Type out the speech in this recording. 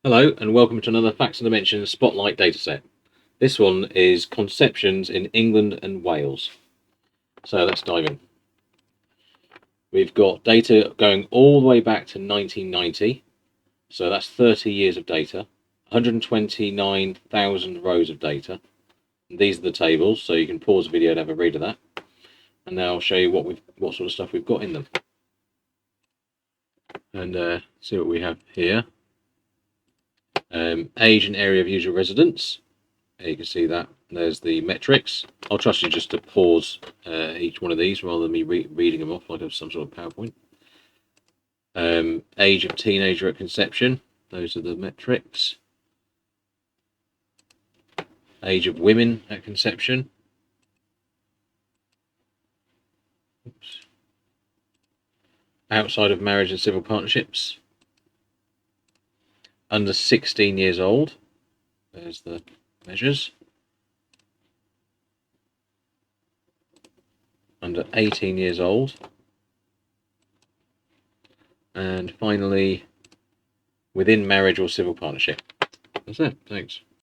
Hello and welcome to another Facts and Dimensions Spotlight Dataset. This one is conceptions in England and Wales. So let's dive in. We've got data going all the way back to 1990. So that's 30 years of data, 129,000 rows of data. And these are the tables, so you can pause the video and have a read of that. And now I'll show you what sort of stuff we've got in them. And see what we have here. Age and area of usual residence. You can see that there's the metrics. I'll trust you just to pause each one of these rather than me reading them off like some sort of PowerPoint. Age of teenager at conception, those are the metrics. Age of women at conception. Oops. Outside of marriage and civil partnerships. Under 16 years old, there's the measures. Under 18 years old. And finally, within marriage or civil partnership. That's it. Thanks.